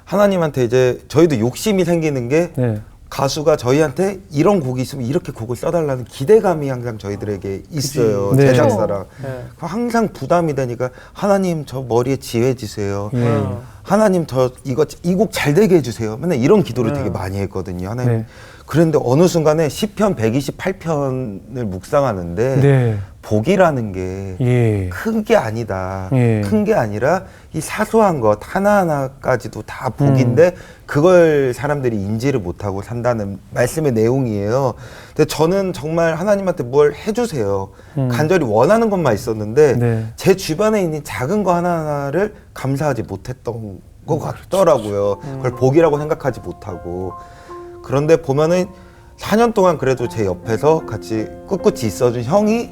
하나님한테 이제 저희도 욕심이 생기는 게 네. 가수가 저희한테 이런 곡이 있으면 이렇게 곡을 써달라는 기대감이 항상 저희들에게 있어요. 네. 제작사랑. 네. 항상 부담이 되니까 하나님 저 머리에 지혜 주세요. 예. 하나님 저 이 곡 잘 되게 해주세요. 맨날 이런 기도를 되게 많이 했거든요. 하나님. 네. 그런데 어느 순간에 시편 128편을 묵상하는데 네. 복이라는 게 예. 큰 게 아니다. 예. 큰 게 아니라 이 사소한 것 하나하나까지도 다 복인데 그걸 사람들이 인지를 못하고 산다는 말씀의 내용이에요. 근데 저는 정말 하나님한테 뭘 해주세요. 간절히 원하는 것만 있었는데 네. 제 주변에 있는 작은 거 하나하나를 감사하지 못했던 것 같더라고요. 그걸 복이라고 생각하지 못하고. 그런데 보면은 4년 동안 그래도 제 옆에서 같이 꿋꿋이 있어준 형이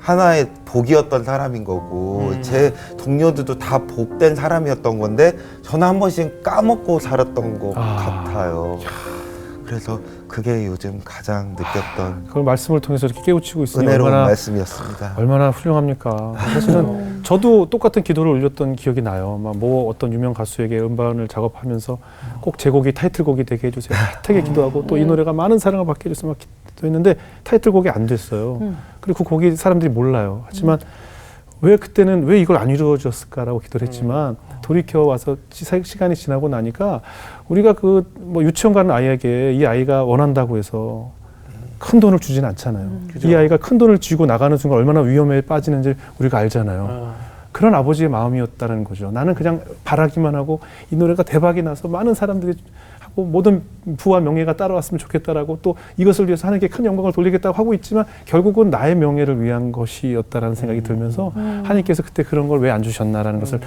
하나의 복이었던 사람인 거고 제 동료들도 다 복된 사람이었던 건데 저는 한 번씩 까먹고 살았던 것 같아요. 그래서 그게 요즘 가장 느꼈던 그걸 말씀을 통해서 이렇게 깨우치고 있으니 은혜로운 얼마나 말씀이었습니다. 얼마나 훌륭합니까? 사실은 저도 똑같은 기도를 올렸던 기억이 나요. 막 뭐 어떤 유명 가수에게 음반을 작업하면서 꼭 제 곡이 타이틀곡이 되게 해주세요. 되게 기도하고 또 이 노래가 많은 사랑을 받게 해주세요. 막 기도했는데 타이틀곡이 안 됐어요. 그리고 그 곡이 사람들이 몰라요. 하지만 왜 그때는 왜 이걸 안 이루어졌을까라고 기도를 했지만 돌이켜 와서 시간이 지나고 나니까 우리가 그 뭐 유치원 가는 아이에게 이 아이가 원한다고 해서 큰 돈을 주진 않잖아요. 이 아이가 큰 돈을 쥐고 나가는 순간 얼마나 위험에 빠지는지 우리가 알잖아요. 그런 아버지의 마음이었다는 거죠. 나는 그냥 바라기만 하고 이 노래가 대박이 나서 많은 사람들이 하고 모든 부와 명예가 따라왔으면 좋겠다라고 또 이것을 위해서 하나님께 큰 영광을 돌리겠다고 하고 있지만 결국은 나의 명예를 위한 것이었다라는 생각이 들면서 하나님께서 그때 그런 걸 왜 안 주셨나라는 것을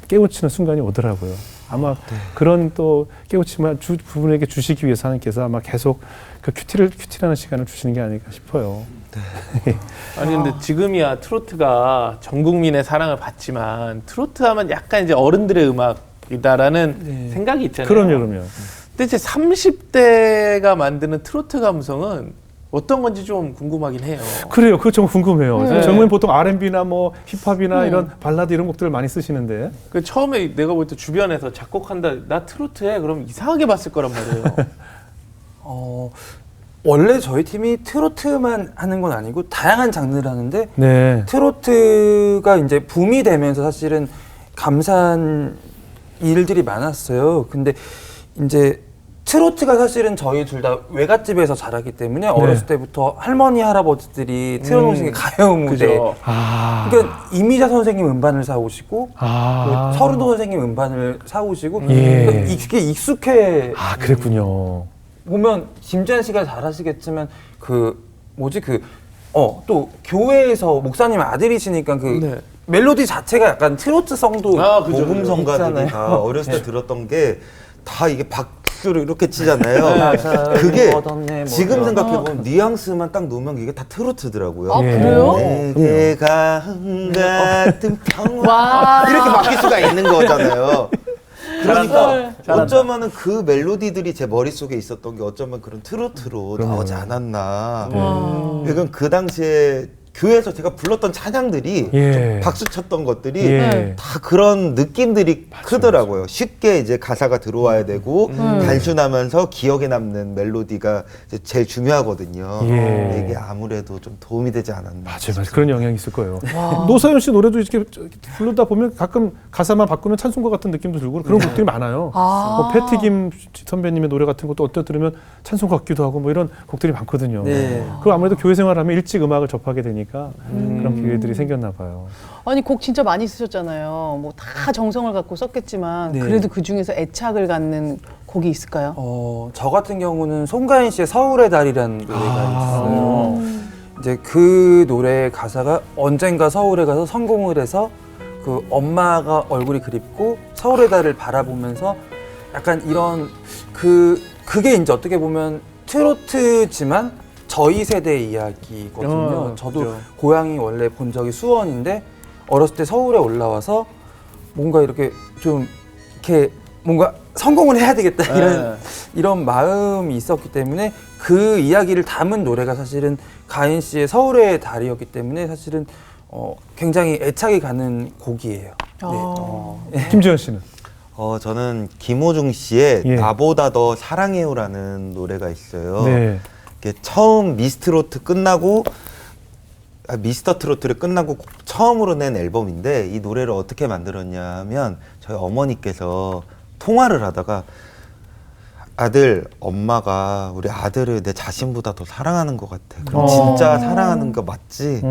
깨우치는 순간이 오더라고요. 아마 그런 또 깨우침을 부분에게 주시기 위해서 하나님께서 아마 계속 그 큐티라는 시간을 주시는 게 아닐까 싶어요. 아니 근데 지금이야 트로트가 전 국민의 사랑을 받지만 트로트 하면 약간 이제 어른들의 음악이다라는 생각이 있잖아요. 그럼요. 근데 제 30대가 만드는 트로트 감성은 어떤 건지 좀 궁금하긴 해요. 그래요. 그거 좀 궁금해요. 네. 젊은 보통 R&B나 뭐 힙합이나 이런 발라드 이런 곡들을 많이 쓰시는데. 그 처음에 내가 볼 때 주변에서 작곡한다, 나 트로트 해, 그럼 이상하게 봤을 거란 말이에요. 원래 저희 팀이 트로트만 하는 건 아니고 다양한 장르를 하는데 네. 트로트가 이제 붐이 되면서 사실은 감사한 일들이 많았어요. 근데 이제 트로트가 사실은 저희 둘 다 외갓집에서 자랐기 때문에 어렸을 때부터 할머니 할아버지들이 틀어놓으신 게 가요 무대. 그죠. 그러니까 이미자 선생님 음반을 사오시고 서른도 선생님 음반을 사오시고 예. 그러니까 이게 익숙해. 그랬군요. 보면 김재한 씨가 잘 아시겠지만 또 교회에서 목사님 아들이시니까 네. 멜로디 자체가 약간 트로트성도 그죠. 복음성가들이 다 어렸을 때 들었던 게 다 이게 박수를 이렇게 치잖아요. 그게 지금 생각해보면 뉘앙스만 딱 놓으면 이게 다 트로트더라고요. 아, 그래요? 내게 강 같은 평화 와. 이렇게 바뀔 수가 있는 거잖아요. 그러니까 잘한다. 어쩌면은 그 멜로디들이 제 머릿속에 있었던 게 어쩌면 그런 트로트로 나오지 않았나. 이건 그 당시에 교회에서 제가 불렀던 찬양들이 좀 박수 쳤던 것들이 다 그런 느낌들이 크더라고요. 쉽게 이제 가사가 들어와야 되고 단순하면서 기억에 남는 멜로디가 이제 제일 중요하거든요. 근데 이게 아무래도 좀 도움이 되지 않았나. 맞아요. 그런 영향이 있을 거예요. 노사연 씨 노래도 이렇게 부르다 보면 가끔 가사만 바꾸는 찬송가 같은 느낌도 들고 그런 곡들이 많아요. 뭐 패티김 선배님의 노래 같은 것도 어때 들으면 찬송가 같기도 하고 뭐 이런 곡들이 많거든요. 그리고 아무래도 교회 생활하면 일찍 음악을 접하게 되니까 그런 기회들이 생겼나 봐요. 아니 곡 진짜 많이 쓰셨잖아요. 뭐 다 정성을 갖고 썼겠지만 네. 그래도 그 중에서 애착을 갖는 곡이 있을까요? 저 같은 경우는 송가인 씨의 서울의 달이라는 노래가 있어요. 이제 그 노래의 가사가 언젠가 서울에 가서 성공을 해서 그 엄마가 얼굴이 그립고 서울의 달을 바라보면서 약간 이런 그게 이제 어떻게 보면 트로트지만 저희 세대의 이야기거든요. 저도 그렇죠. 고향이 원래 본 적이 수원인데 어렸을 때 서울에 올라와서 뭔가 이렇게 좀 이렇게 뭔가 성공을 해야 되겠다 네. 이런 마음이 있었기 때문에 그 이야기를 담은 노래가 사실은 가인 씨의 서울의 달이었기 때문에 사실은 굉장히 애착이 가는 곡이에요. 김지현 씨는? 저는 김호중 씨의 예. 나보다 더 사랑해요라는 노래가 있어요. 네. 이게 처음 미스터 트로트를 끝나고 처음으로 낸 앨범인데 이 노래를 어떻게 만들었냐 하면 저희 어머니께서 통화를 하다가 엄마가 우리 아들을 내 자신보다 더 사랑하는 것 같아. 그럼 진짜 사랑하는 거 맞지?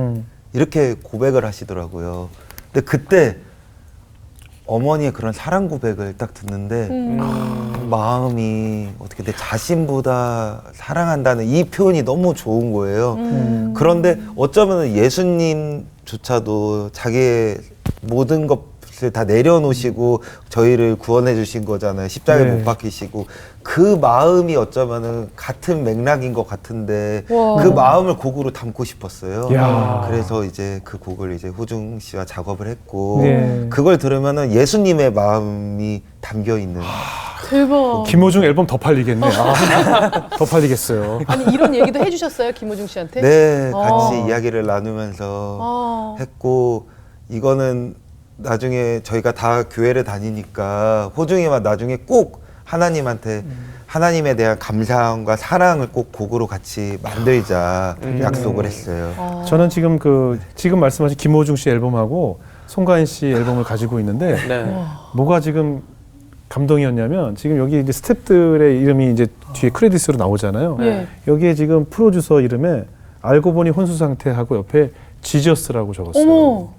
이렇게 고백을 하시더라고요. 근데 그때 어머니의 그런 사랑 고백을 딱 듣는데 마음이 어떻게 내 자신보다 사랑한다는 이 표현이 너무 좋은 거예요. 그런데 어쩌면 예수님조차도 자기의 모든 것을 다 내려놓으시고 저희를 구원해 주신 거잖아요. 십자가에 네. 못 박히시고 그 마음이 어쩌면은 같은 맥락인 것 같은데 와. 그 마음을 곡으로 담고 싶었어요. 야. 그래서 이제 그 곡을 이제 호중 씨와 작업을 했고 네. 그걸 들으면은 예수님의 마음이 담겨 있는 대박. 김호중 앨범 더 팔리겠네. 더 팔리겠어요. 아니 이런 얘기도 해주셨어요 김호중 씨한테? 네, 같이 어. 이야기를 나누면서 어. 했고 이거는 나중에 저희가 다 교회를 다니니까 호중이와 나중에 꼭 하나님한테 하나님에 대한 감사함과 사랑을 꼭 곡으로 같이 만들자 약속을 했어요. 저는 지금 지금 말씀하신 김호중 씨 앨범하고 송가인 씨 앨범을 가지고 있는데 네. 뭐가 지금 감동이었냐면 지금 여기 이제 스태프들의 이름이 이제 뒤에 크레딧으로 나오잖아요. 네. 여기에 지금 프로듀서 이름에 알고 보니 혼수 상태하고 옆에 지저스라고 적었어요. 어머.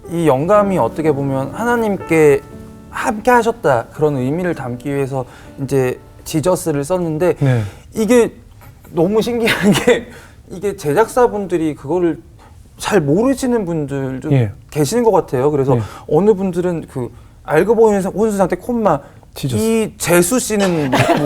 이 영감이 어떻게 보면 하나님께 함께 하셨다 그런 의미를 담기 위해서 이제 지저스를 썼는데 네. 이게 너무 신기한 게 이게 제작사분들이 그거를 잘 모르시는 분들도 예. 계시는 것 같아요. 그래서 예. 어느 분들은 그 알고 보니 혼수 상태 콤마 지저스. 이 재수 씨는 뭐냐고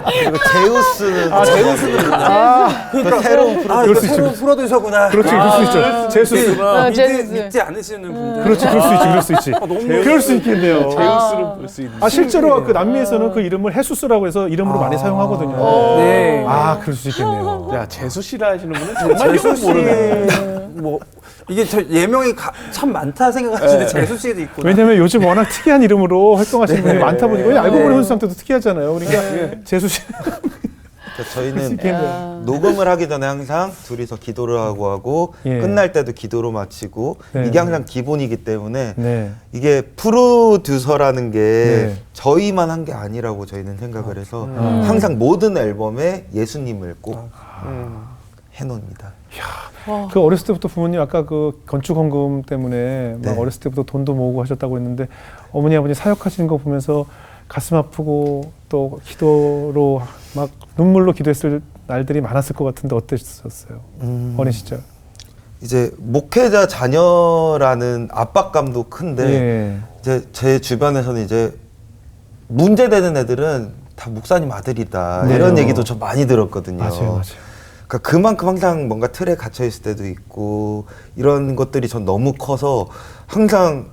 그리고 제우스는 제우스는 뭐냐 그러니까 새로운 그럴 수 있죠. 새로운 프로듀서구나. 그렇지, 그럴 수 있죠. 제수스. 제우스. 믿지 않으시는 분들. 그렇지, 그럴 수 있지, 그럴 수 있지. 너무 그럴 수 있겠네요. 제우스를 볼 수 있는. 실제로 그 남미에서는 그 이름을 헤수스라고 해서 이름으로 많이 사용하거든요. 네. 그럴 수 있겠네요. 야 재수 씨라 하시는 분은 정말 이걸 재수 모르네. 뭐 이게 저 예명이 참 많다 생각하시는데 네. 재수 씨도 있구나. 왜냐면 요즘 워낙 특이한 이름으로 활동하시는 분이 많다 보니까 알고 보니 혼수 상태도 특이하잖아요. 그러니까 재수 씨. 그러니까 저희는 녹음을 하기 전에 항상 둘이서 기도를 하고 예. 끝날 때도 기도로 마치고 네. 이게 항상 기본이기 때문에 네. 이게 프로듀서라는 게 네. 저희만 한 게 아니라고 저희는 생각을 해서 항상 모든 앨범에 예수님을 꼭 해놓습니다. 그 어렸을 때부터 부모님 아까 그 건축 헌금 때문에 막 네. 어렸을 때부터 돈도 모으고 하셨다고 했는데 어머니 아버지 사역하시는 거 보면서 가슴 아프고 또 기도로 막 눈물로 기도했을 날들이 많았을 것 같은데 어떠셨어요? 어린 시절. 이제 목회자 자녀라는 압박감도 큰데 예. 이제 제 주변에서는 이제 문제되는 애들은 다 목사님 아들이다 네. 이런 얘기도 좀 많이 들었거든요. 맞아요. 그러니까 그만큼 항상 뭔가 틀에 갇혀 있을 때도 있고 이런 것들이 전 너무 커서 항상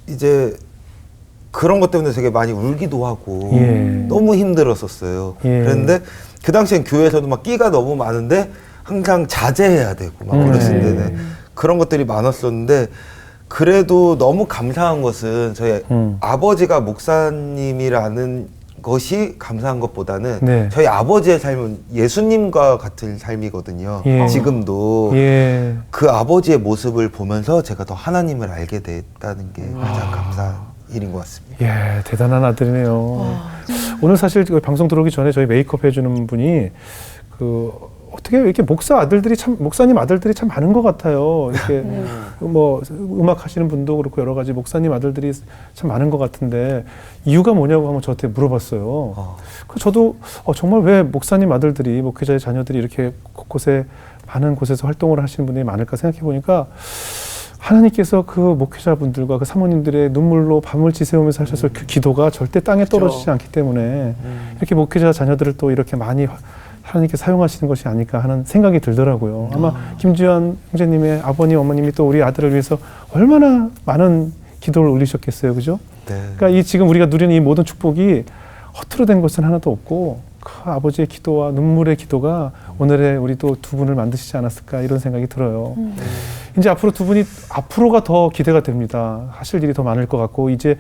이제 그런 것 때문에 되게 많이 울기도 하고 예. 너무 힘들었었어요. 예. 그런데 그 당시엔 교회에서도 막 끼가 너무 많은데 항상 자제해야 되고 막 어렸을 때는 그런 것들이 많았었는데 그래도 너무 감사한 것은 저희 아버지가 목사님이라는 것이 감사한 것보다는 네. 저희 아버지의 삶은 예수님과 같은 삶이거든요. 예. 지금도 예. 그 아버지의 모습을 보면서 제가 더 하나님을 알게 됐다는 게 가장 감사한 일인 것 같습니다. 예, 대단한 아들이네요. 오늘 사실 그 방송 들어오기 전에 저희 메이크업 해주는 분이 어떻게 이렇게 목사님 아들들이 참 많은 것 같아요. 이렇게 뭐 음악 하시는 분도 그렇고 여러 가지 목사님 아들들이 참 많은 것 같은데 이유가 뭐냐고 한번 저한테 물어봤어요. 그 저도 정말 왜 목사님 아들들이 목회자의 자녀들이 이렇게 곳곳에 많은 곳에서 활동을 하시는 분들이 많을까 생각해 보니까 하나님께서 그 목회자분들과 그 사모님들의 눈물로 밤을 지새우면서 하셨을 그 기도가 절대 땅에 떨어지지 않기 때문에 이렇게 목회자 자녀들을 또 이렇게 많이 하나님께 사용하시는 것이 아닐까 하는 생각이 들더라고요. 아마 김지현 형제님의 아버님, 어머님이 또 우리 아들을 위해서 얼마나 많은 기도를 올리셨겠어요, 그죠? 네. 그러니까 이 지금 우리가 누리는 이 모든 축복이 허투루 된 것은 하나도 없고 그 아버지의 기도와 눈물의 기도가 오늘의 우리 또 두 분을 만드시지 않았을까 이런 생각이 들어요. 이제 앞으로 두 분이 앞으로가 더 기대가 됩니다. 하실 일이 더 많을 것 같고 이제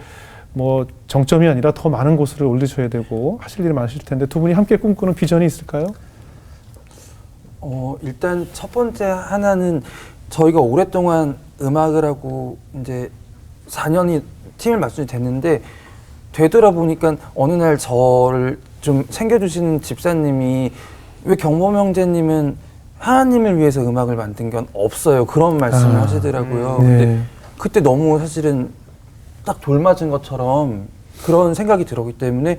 뭐 정점이 아니라 더 많은 곳을 올리셔야 되고 하실 일이 많으실 텐데 두 분이 함께 꿈꾸는 비전이 있을까요? 일단 첫 번째 하나는 저희가 오랫동안 음악을 하고 이제 4년이 팀을 맞추게 됐는데 되돌아보니까 어느 날 저를 좀 챙겨주시는 집사님이 왜 경범 형제님은 하나님을 위해서 음악을 만든 건 없어요. 그런 말씀을 하시더라고요. 근데 그때 너무 사실은 딱 돌맞은 것처럼 그런 생각이 들었기 때문에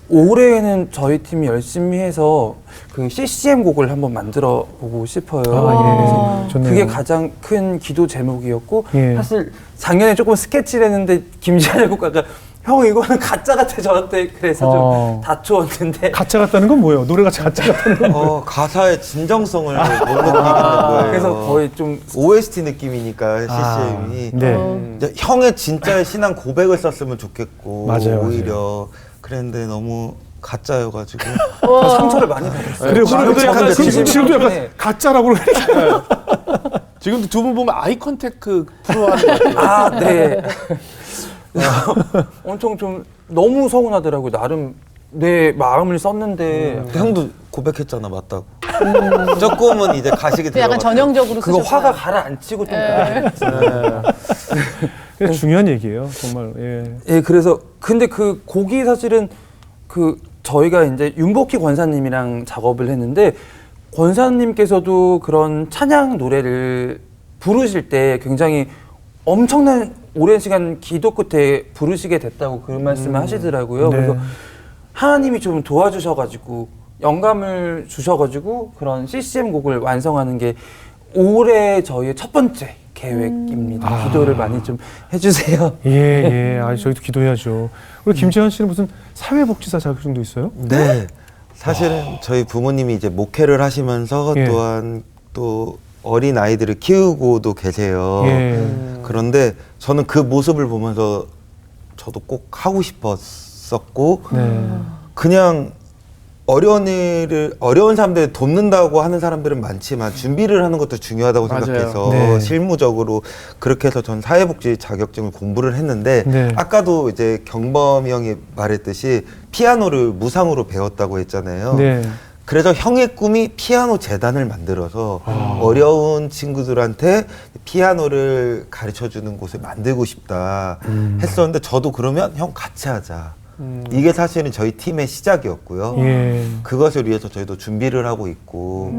올해는 저희 팀이 열심히 해서 그 CCM 곡을 한번 만들어 보고 싶어요. 그래서 좋네요. 그게 가장 큰 기도 제목이었고 예. 사실 작년에 조금 스케치를 했는데 김지한 작곡가가 형 이거는 가짜 같아 저한테 그래서 좀 다투었는데 가짜 같다는 건 뭐예요? 노래가 가짜 같다는 건 뭐예요? 가사의 진정성을 못 느끼겠는 거예요. 그래서 거의 좀 OST 느낌이니까 CCM이 네. 이제 형의 진짜의 신앙 고백을 썼으면 좋겠고 맞아요, 오히려 그랬는데 너무 가짜여가지고 상처를 많이 받았어요. 그래, 솔직한데 지금도 약간 가짜라고 그러니까. 지금도 두 분 보면 아이 컨택트 프로 하는 것 같아요. 아, 네. 엄청 좀 너무 서운하더라고요. 나름 내 마음을 썼는데 형도 고백했잖아 맞다고. 조금은 이제 가식이 그 약간 들어갔어. 전형적으로 그거 쓰셨구나. 화가 가라앉히고 좀 그게 중요한 얘기예요, 정말. 예. 예, 그래서 근데 그 곡이 사실은 그 저희가 이제 윤복희 권사님이랑 작업을 했는데 권사님께서도 그런 찬양 노래를 부르실 때 굉장히 엄청난 오랜 시간 기도 끝에 부르시게 됐다고 그런 말씀을 하시더라고요. 네. 그래서 하나님이 좀 도와주셔가지고 영감을 주셔가지고 그런 CCM 곡을 완성하는 게 올해 저희의 첫 번째 계획입니다. 기도를 많이 좀 해주세요. 예. 저희도 기도해야죠. 우리 김지현 씨는 무슨 사회복지사 자격증도 있어요? 네. 사실은 저희 부모님이 이제 목회를 하시면서 예. 또한 또 어린 아이들을 키우고도 계세요. 예. 그런데 저는 그 모습을 보면서 저도 꼭 하고 싶었었고 네. 그냥 어려운 사람들 돕는다고 하는 사람들은 많지만 준비를 하는 것도 중요하다고 맞아요. 생각해서 네. 실무적으로 그렇게 해서 전 사회복지 자격증을 공부를 했는데 네. 아까도 이제 경범이 형이 말했듯이 피아노를 무상으로 배웠다고 했잖아요. 네. 그래서 형의 꿈이 피아노 재단을 만들어서 어려운 친구들한테 피아노를 가르쳐주는 곳을 만들고 싶다 했었는데 저도 그러면 형 같이 하자. 이게 사실은 저희 팀의 시작이었고요. 예. 그것을 위해서 저희도 준비를 하고 있고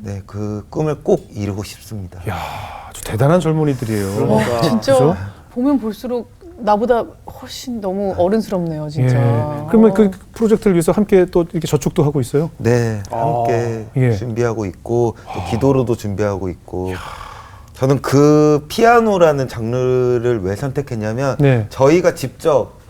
네, 그 꿈을 꼭 이루고 싶습니다. 야, 아주 대단한 젊은이들이에요. 그러니까. 진짜 그죠? 보면 볼수록 나보다 훨씬 너무 어른스럽네요, 진짜. 예. 그러면 그 프로젝트를 위해서 함께 또 이렇게 저축도 하고 있어요? 네, 함께 예. 준비하고 있고 또 기도로도 준비하고 있고 저는 그 피아노라는 장르를 왜 선택했냐면 네. 저희가 직접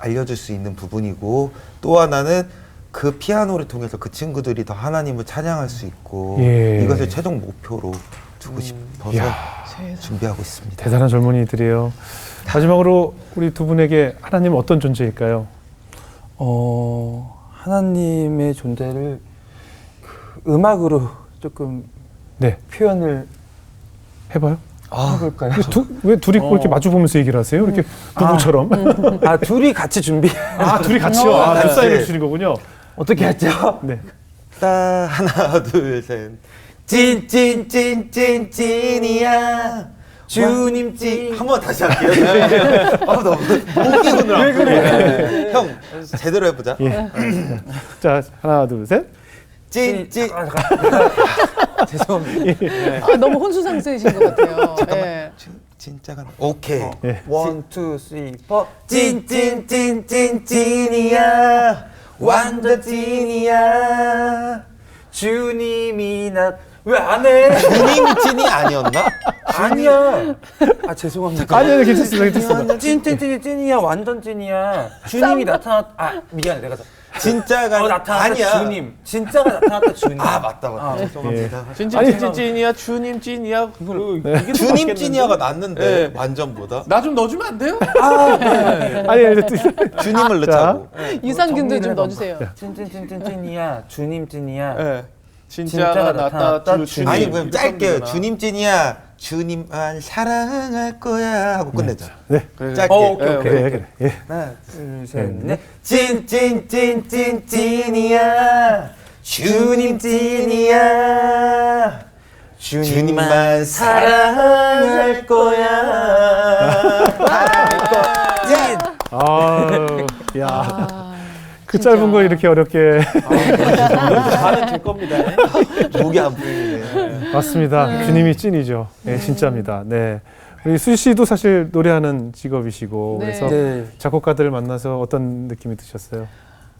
알려줄 수 있는 부분이고 또 하나는 그 피아노를 통해서 그 친구들이 더 하나님을 찬양할 수 있고 예. 이것을 최종 목표로 두고 싶어서 이야. 준비하고 있습니다. 대단한 젊은이들이에요. 마지막으로 우리 두 분에게 하나님은 어떤 존재일까요? 하나님의 존재를 그 음악으로 조금 네, 표현을 해봐요. 해볼까요? 왜 둘이 이렇게 마주 보면서 얘기를 하세요? 이렇게 부부처럼. 아, 둘이 같이 준비. 둘이 같이요. 두 사인을 주시는 거군요. 어떻게 했죠? 네. 따 하나 둘 셋. 찐이야. 주님 찐. 한번 다시 할게요. 너무 웃기고 왜 그래? 형 제대로 해보자. 예. 자, 하나, 둘, 셋. 찐. 죄송합니다. 너무 혼수상승이신 것 같아요. 예. 진짜가 오케이. 예. 1, 2, 3, 4. 찐이야. 완전 찐이야. 주님이 나 왜 안 해? 주님이 찐이 아니었나? 아니야. 아 죄송합니다. 아니요, 괜찮습니다. 괜찮습니다. 찐이야 완전 찐이야. 주님이 나타났. 아 미안해 내가. 진짜가 나타났다 아니야. 주님. 진짜가 나타났다 주님. 아 맞다. 죄송합니다. 진짜 찐이야, 주님 찐이야. 이게 더 주님 맞겠는데? 찐이야가 낫는데 네. 완전보다 나 좀 넣어주면 안 돼요? 아니, 주님을 넣자고. 유산균도 좀 넣어주세요. 찐이야. 주님 찐이야. 네. 진짜가 나타났다 주님. 아니 그럼 이렇게 짧게 하면 되나? 주님 찐이야. 주님만 사랑할 거야 하고 끝내자. 네. 그래. 짧게. 오케이. 그래, 그래. 예. 하나 둘셋넷 찐이야. 주님 찐이야. 주님만 사랑할 거야. 찐. 아유, 야. 그 진짜. 짧은 거 이렇게 어렵게. 잘은 제 겁니다. 목이 안 풀리네. 맞습니다. 주님이 찐이죠. 네, 진짜입니다. 네. 우리 수지 씨도 사실 노래하는 직업이시고 네. 그래서 네. 작곡가들을 만나서 어떤 느낌이 드셨어요?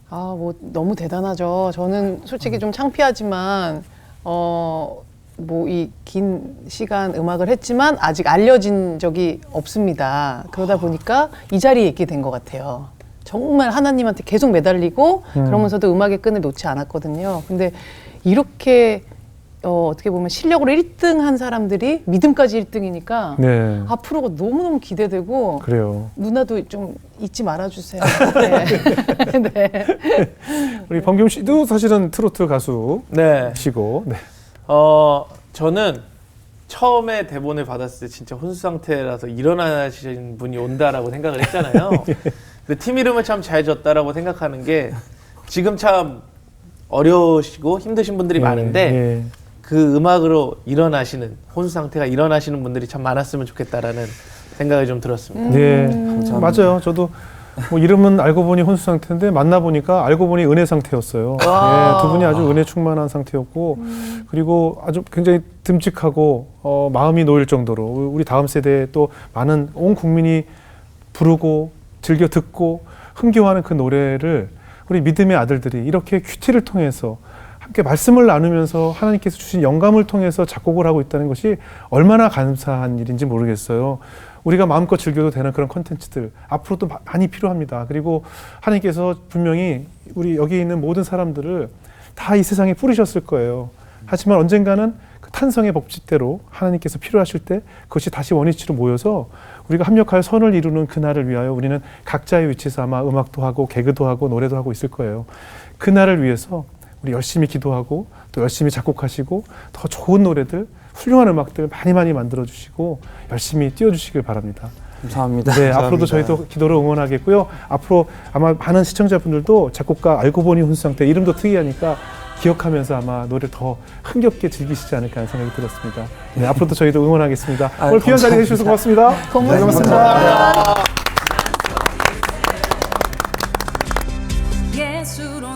아, 뭐 너무 대단하죠. 저는 솔직히 좀 창피하지만 뭐 이 긴 시간 음악을 했지만 아직 알려진 적이 없습니다. 그러다 보니까 이 자리에 있게 된 것 같아요. 정말 하나님한테 계속 매달리고 그러면서도 음악의 끈을 놓지 않았거든요. 근데 이렇게 어떻게 보면 실력으로 1등 한 사람들이 믿음까지 1등이니까 네. 앞으로가 너무너무 기대되고 그래요. 누나도 좀 잊지 말아주세요. 네. 네. 우리 범경 씨도 사실은 트로트 네. 가수시고. 네. 저는 처음에 대본을 받았을 때 진짜 혼수 상태라서 일어나신 분이 온다라고 생각을 했잖아요. 근데 팀 이름을 참 잘 졌다라고 생각하는 게 지금 참 어려우시고 힘드신 분들이 많은데 예. 그 음악으로 일어나시는 혼수 상태가 일어나시는 분들이 참 많았으면 좋겠다라는 생각이 좀 들었습니다. 네, 맞아요. 저도 뭐 이름은 알고 보니 혼수 상태인데 만나 보니까 알고 보니 은혜 상태였어요. 네, 두 분이 아주 은혜 충만한 상태였고 그리고 아주 굉장히 듬직하고 마음이 놓일 정도로 우리 다음 세대에 또 많은 온 국민이 부르고 즐겨 듣고 흥겨워하는 그 노래를 우리 믿음의 아들들이 이렇게 큐티를 통해서 함께 말씀을 나누면서 하나님께서 주신 영감을 통해서 작곡을 하고 있다는 것이 얼마나 감사한 일인지 모르겠어요. 우리가 마음껏 즐겨도 되는 그런 콘텐츠들 앞으로도 많이 필요합니다. 그리고 하나님께서 분명히 우리 여기 있는 모든 사람들을 다 이 세상에 뿌리셨을 거예요. 하지만 언젠가는 그 탄성의 법칙대로 하나님께서 필요하실 때 그것이 다시 원위치로 모여서 우리가 합력하여 선을 이루는 그날을 위하여 우리는 각자의 위치에서 아마 음악도 하고 개그도 하고 노래도 하고 있을 거예요. 그날을 위해서 우리 열심히 기도하고 또 열심히 작곡하시고 더 좋은 노래들, 훌륭한 음악들 많이 만들어주시고 열심히 띄워주시길 바랍니다. 감사합니다. 네, 감사합니다. 앞으로도 저희도 기도로 응원하겠고요. 앞으로 아마 많은 시청자분들도 작곡가 알고 보니 혼수 상태 이름도 특이하니까 기억하면서 아마 노래를 더 흥겹게 즐기시지 않을까 하는 생각이 들었습니다. 네, 앞으로도 저희도 응원하겠습니다. 오늘 귀한 자리 해주셔서 고맙습니다. 고맙습니다. 예수로